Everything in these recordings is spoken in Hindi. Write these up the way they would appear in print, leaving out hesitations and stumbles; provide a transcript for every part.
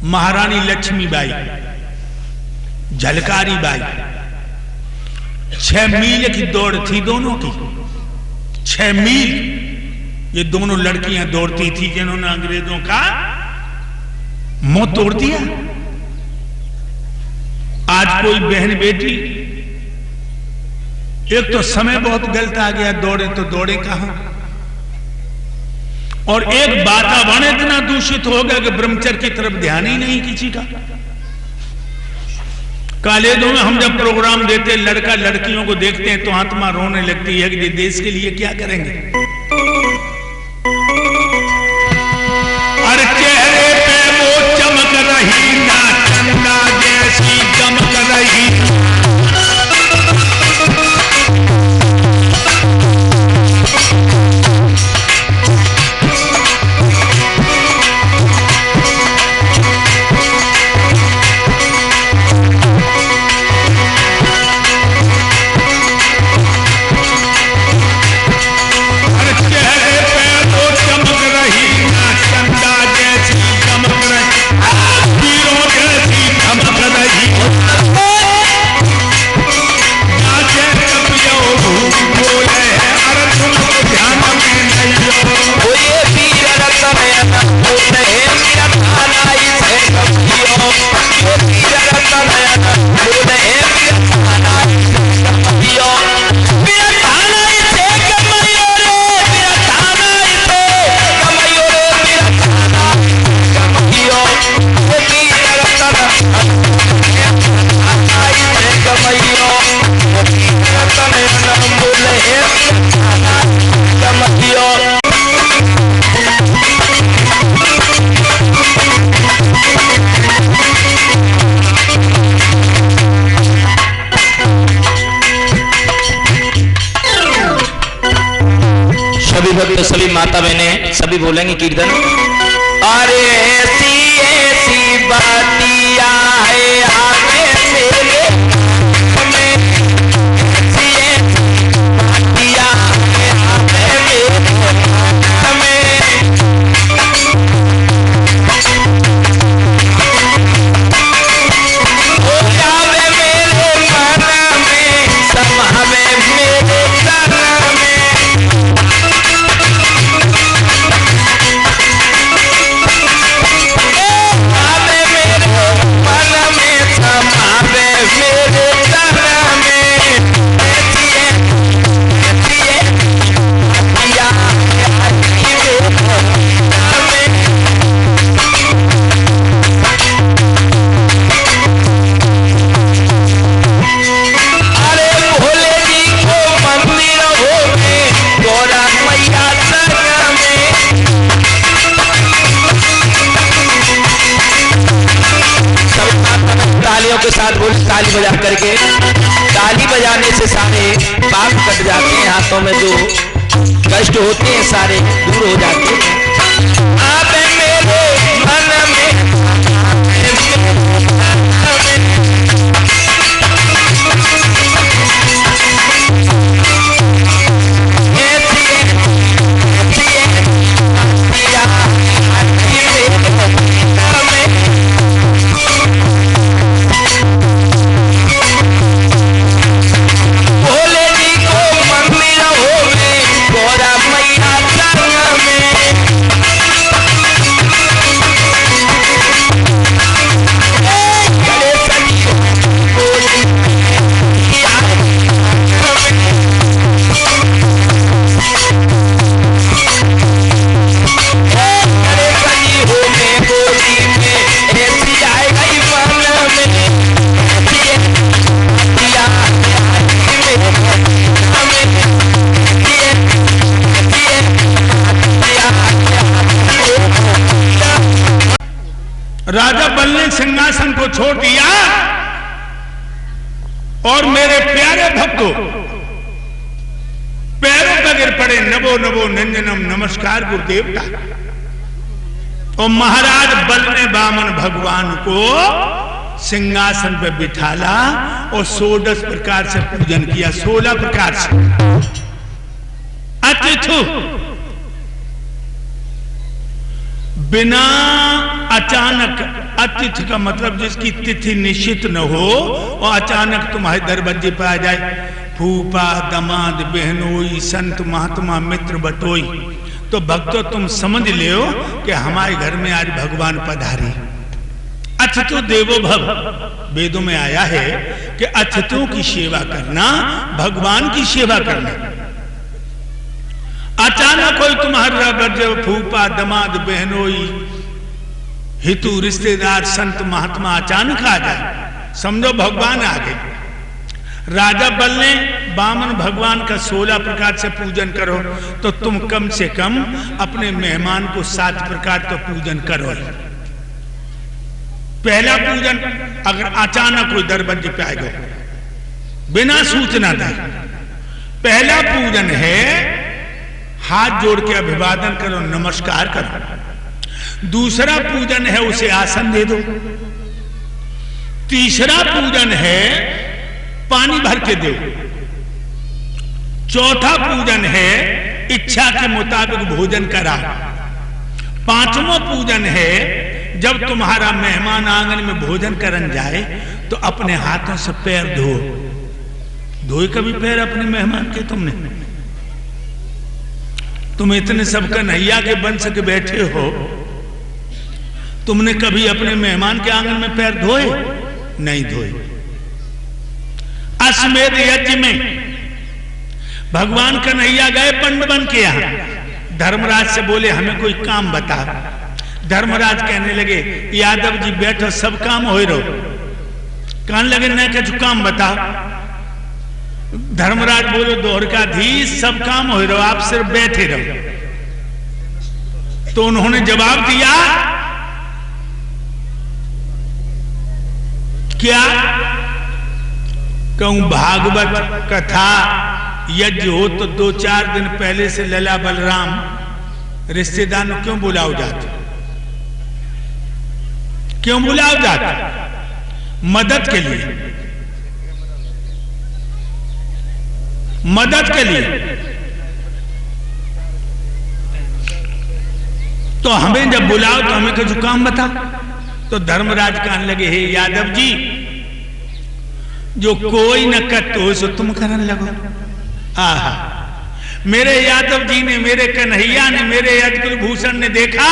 महारानी लक्ष्मीबाई, झलकारी बाई, 6 मील की दौड़ थी दोनों की। 6 मील ये दोनों लड़कियां दौड़ती थी जिन्होंने अंग्रेजों का मुंह तोड़ दिया। आज कोई बहन बेटी, एक तो समय बहुत गलत आ गया, दौड़े तो दौड़े कहां, और एक वातावरण इतना दूषित हो गया कि ब्रह्मचर्य की तरफ ध्यान ही नहीं किसी का। कॉलेजों में हम जब प्रोग्राम देते हैं, लड़का लड़कियों को देखते हैं तो आत्मा रोने लगती है कि ये देश के लिए क्या करेंगे। और चेहरे पे वो चमक रही ना चंदा जैसी चमक रही। सभी माता बहनें सभी बोलेंगे कीर्तन। अरे ऐसी ऐसी बातिया है आगे मेरे में, ऐसी ऐसी बातिया है आगे मेरे में, हो जावे मेरे मन में, समावे मेरे तन में। के साथ बोल ताली बजा करके, ताली बजाने से सारे पाप कट जाते हैं, हाथों में जो कष्ट होते हैं सारे दूर हो जाते हैं। आप मेरे मन में राजा बल ने सिंहासन को छोड़ दिया और मेरे प्यारे भक्तों पैरों पर गिर पड़े, नमो नमो नंदनम, नमस्कार गुरुदेवता। और महाराज बल ने वामन भगवान को सिंहासन पर बिठाला और 16 प्रकार से पूजन किया, 16 प्रकार से। अतिथु बिना अचानक अतिथि का मतलब जिसकी तिथि निश्चित न हो और अचानक तुम्हारे दरवाजे पर आ जाए, फूफा दमाद बहनोई संत महात्मा मित्र बटोई, तो भक्तों तुम समझ लियो कि हमारे घर में आज भगवान पधारे। अतिथि देवो भव, वेदों में आया है कि अतिथियों की सेवा करना भगवान की सेवा करना। अचानक कोई तुम्हारा दरवाजे फूफा दमाद बहनोई हितु रिश्तेदार संत महात्मा अचानक आ जाए, समझो भगवान आ गए। राजा बल ने बामन भगवान का 16 प्रकार से पूजन करो, तो तुम कम से कम अपने मेहमान को 7 प्रकार का पूजन करो। पहला पूजन, अगर अचानक कोई दरवाजे पे आ गए बिना सूचना दे, पहला पूजन है हाथ जोड़ के अभिवादन करो, नमस्कार करो। दूसरा पूजन है उसे आसन दे दो। तीसरा पूजन है पानी भर के दो। चौथा पूजन है इच्छा के मुताबिक भोजन करा। पांचवा पूजन है जब तुम्हारा मेहमान आंगन में भोजन करन जाए तो अपने हाथों से पैर धो। धोए कभी पैर अपने मेहमान के? तुमने तुम इतने सब कन्हैया के वंश के बैठे हो, तुमने कभी अपने मेहमान के आंगन में पैर धोए? नहीं धोए। अश्वमेध यज्ञ में भगवान कन्हैया गए पंड बन के यहां, धर्मराज से बोले हमें कोई काम बता। धर्मराज कहने लगे यादव जी बैठो, सब काम हो रहो। कहने लगे नहीं कुछ काम बताओ। धर्मराज बोले द्वारकाधीश सब काम हो रहो, आप सिर्फ बैठे रहो। तो उन्होंने जवाब दिया क्या? कहूं भागवत कथा यज्ञ हो तो 2-4 दिन पहले से लला बलराम रिश्तेदार क्यों बुलाओ जाते? क्यों बुलाओ जाते? मदद के लिए, मदद के लिए। तो हमें जब बुलाओ तो हमें कुछ काम बता। तो धर्मराज कहने लगे हे यादव जी, जो कोई न करते हो सो तुम करने लगो। आहा, मेरे यादव जी ने, मेरे कन्हैया ने, मेरे यज्ञ भूषण ने देखा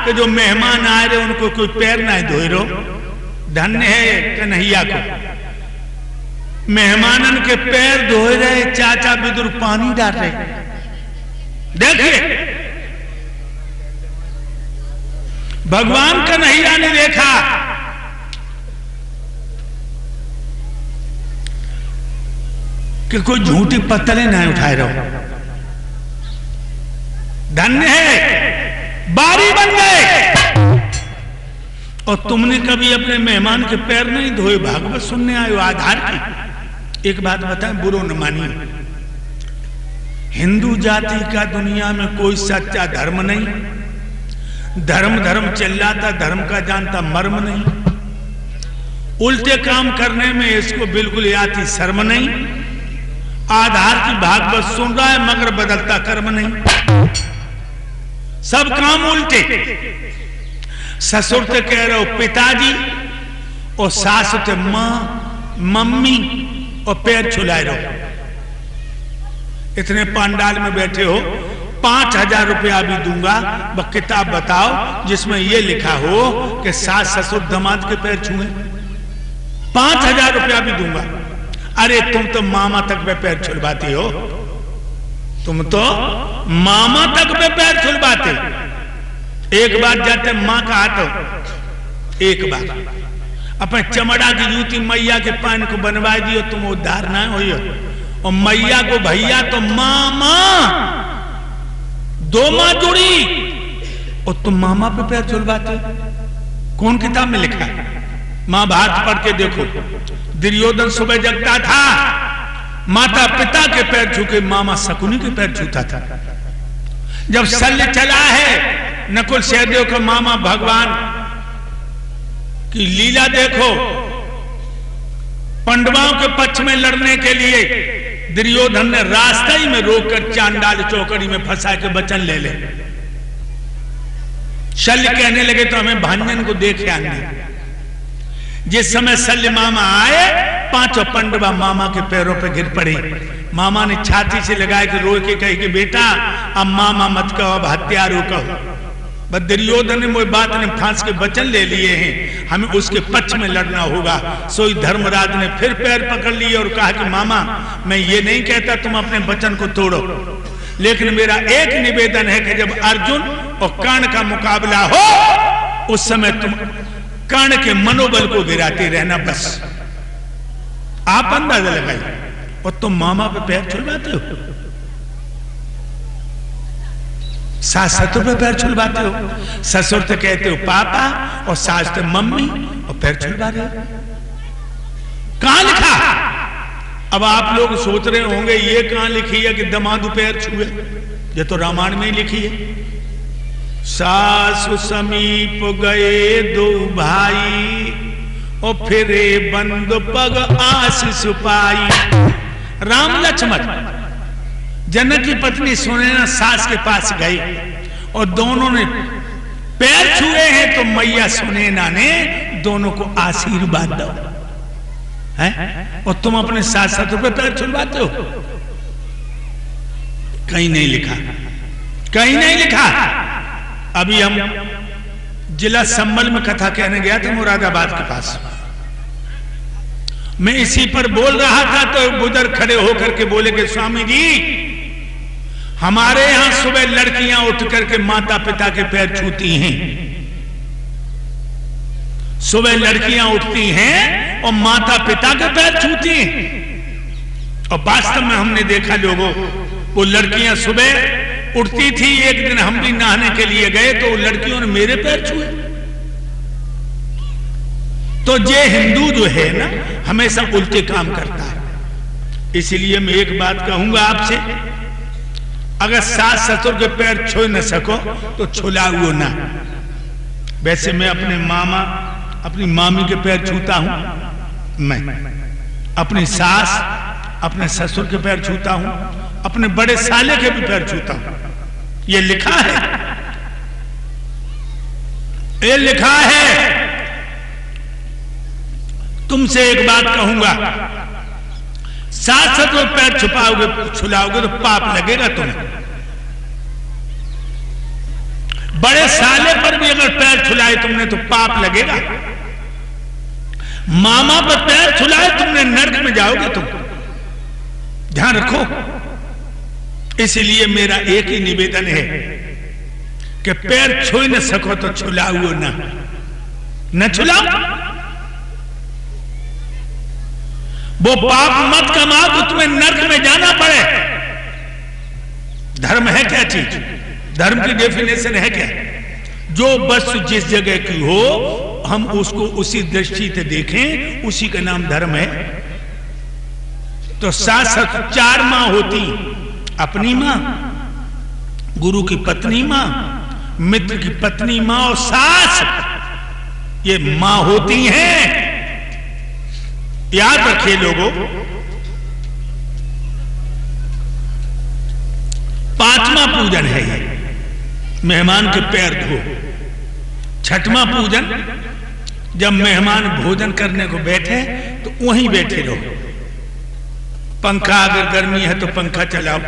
कि जो मेहमान आए रहे उनको कोई पैर ना धोए रो। धन्य है कन्हैया को, मेहमानन के पैर धोए रहे, चाचा विदुर पानी डाल रहे। देखिए भगवान कन्हैया ने देखा कि कोई झूठी पत्तलें ना उठाए रहो। धन्य है, बारी बन गए। और तुमने कभी अपने मेहमान के पैर नहीं धोए, भागवत सुनने आए हो आधार की। एक बात बताएं, बुरो न मानिए, हिंदू जाति का दुनिया में कोई सच्चा धर्म नहीं। धर्म धर्म चिल्लाता, धर्म का जानता मर्म नहीं। उल्टे काम करने में इसको बिल्कुल आती शर्म नहीं। आधार की भागवत सुन रहा है मगर बदलता कर्म नहीं। सब काम उल्टे। ससुर तो कह रहे हो पिताजी, और सास तो मां मम्मी, और पैर छुलाए रहो। इतने पंडाल में बैठे हो, 5000 रुपया भी दूंगा, वह किताब बताओ जिसमें यह लिखा हो कि सास ससुर दामाद के पैर छुए। 5000 रुपया भी दूंगा। अरे तुम तो मामा तक पे पैर छुलवाती हो, तुम तो मामा तक पे पैर छुलवाते। एक बार जाते मां का हाथ, एक बार अपने चमड़ा की जूती मैया के पान को बनवा दियो, तुम उद्धार ना हो। और मैया को भैया तो मामा, 2 मां जुड़ी, और तुम मामा पे पैर छुलवाते। कौन किताब में लिखा? महाभारत पढ़ के देखो। दुर्योधन सुबह जगता था, माता पिता के पैर छूके, मामा शकुनी के पैर छूता था। जब शल्य चला है, नकुल सहदेव का मामा भगवान की लीला देखो। पांडवों के पक्ष में लड़ने के लिए दुर्योधन ने रास्ते ही में रोककर चांडाल चौकड़ी में फंसा के वचन ले ले। शल्य कहने लगे तो हमें भांजन को देखे आने। जिस समय शल्य मामा आए, पांचों पंडवा मामा के पैरों पे गिर पड़े। मामा ने छाती से लगाए कि रो के कहे कि बेटा अब मामा मत कहो, अब हत्यारो कहो। दुर्योधन ने वो बात ने फांस के वचन ले लिए हैं, हमें उसके पक्ष में लड़ना होगा। सोई धर्मराज ने फिर पैर पकड़ लिए और कहा कि मामा मैं ये नहीं कहता तुम अपने वचन को तोड़ो, लेकिन मेरा एक निवेदन है कि जब अर्जुन और कर्ण का मुकाबला हो उस समय तुम कर्ण के मनोबल को गिराते रहना, बस आप अंदाजा लगाइए। और तुम मामा पे पैर छुलवाते हो, सास ससुर पे पैर छुलवाते हो। ससुर तो कहते हो पापा और सास तो मम्मी, और पैर छुलवा रहे हो। कहां लिखा? अब आप लोग सोच रहे होंगे ये कहां लिखी है कि दमादू पैर छुए, ये तो रामायण में ही लिखी है। सासु समीप गए दो भाई, और फिरे बंद पग आशीष पाई। राम लक्ष्मण जनक की पत्नी सुनैना सास के पास गई और दोनों ने पैर छुए हैं, तो मैया सुनैना ने दोनों को आशीर्वाद दो है। और तुम अपने सास ससुर पे पैर छुलवाते हो? कहीं नहीं लिखा, कहीं नहीं लिखा। अभी हम जिला संबल में कथा कहने गया था मुरादाबाद के पास, मैं इसी पर बोल रहा था तो बुजुर्ग खड़े होकर के बोले कि स्वामी जी हमारे यहां सुबह लड़कियां उठ करके माता पिता के पैर छूती हैं। सुबह लड़कियां उठती हैं और माता पिता के पैर छूती हैं। और वास्तव में हमने देखा लोगों, वो लड़कियां सुबह उठती थी। एक दिन हम भी नहाने के लिए गए तो लड़कियों ने मेरे पैर छुए। तो ये हिंदू जो है ना हमेशा उल्टे काम करता है। इसलिए मैं एक बात कहूंगा आपसे, अगर सास ससुर के पैर छू न सको तो छुलाओ ना। वैसे मैं अपने मामा अपनी मामी के पैर छूता हूं, मैं अपनी सास अपने ससुर के पैर छूता हूं, अपने बड़े साले के भी पैर छूता हूं। ये लिखा है, ये लिखा है। तुमसे एक बात कहूंगा, सास ससुर पैर छुपाओगे छुलाओगे तो पाप लगेगा तुम्हें। बड़े साले पर भी अगर पैर छुलाए तुमने तो पाप लगेगा। मामा पर पैर छुलाए तुमने नरक में जाओगे तुम, ध्यान रखो। इसलिए मेरा एक ही निवेदन है कि पैर छू न सको तो छुलाओ ना, न छुलाओ। वो पाप मत कमाओ तो तुम्हें नरक में जाना पड़े। धर्म है क्या चीज? धर्म की डेफिनेशन है क्या? जो वस्तु जिस जगह की हो हम उसको उसी दृष्टि से देखें, उसी का नाम धर्म है। तो सास ससुर 4 मां होती, अपनी मां, गुरु की पत्नी मां, मित्र की पत्नी मां और सास, ये मां होती हैं। याद रखिए लोगों, 5वां पूजन है ये, मेहमान के पैर धो। 6वां पूजन, जब मेहमान भोजन करने को बैठे तो वहीं बैठे रहो। पंखा अगर गर्मी है तो पंखा चलाओ,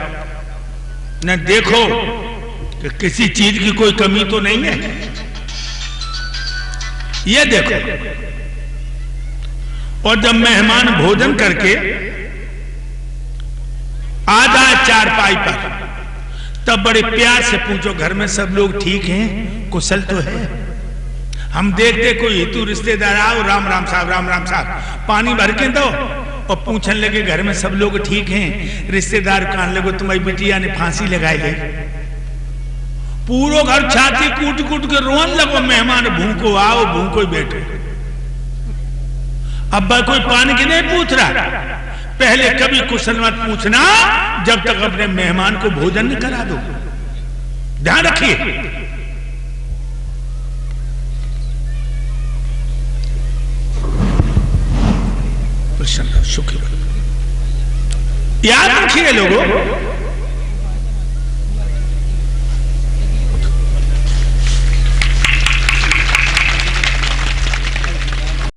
न देखो कि किसी चीज की कोई कमी तो नहीं है, ये देखो। और जब मेहमान भोजन करके आ जाए चारपाई पर तब बड़े प्यार से पूछो घर में सब लोग ठीक हैं, कुशल तो है। हम देखते कोई हितू रिश्तेदार आओ, राम राम साहब, राम राम साहब, पानी भर के दो, और पूछने लगे घर में सब लोग ठीक हैं। रिश्तेदार कहने लगे तुम्हारी बिटिया ने फांसी लगाई ले। पूरा घर छाती कूट कूट के रोन लगो, मेहमान भूखो आओ, भूखो बैठो। अब्बा कोई पानी की नहीं पूछ रहा। पहले कभी कुशल मत पूछना जब तक अपने मेहमान को भोजन न करा दो, ध्यान रखिए। प्रसन्न सुखी याद रखिए लोगों,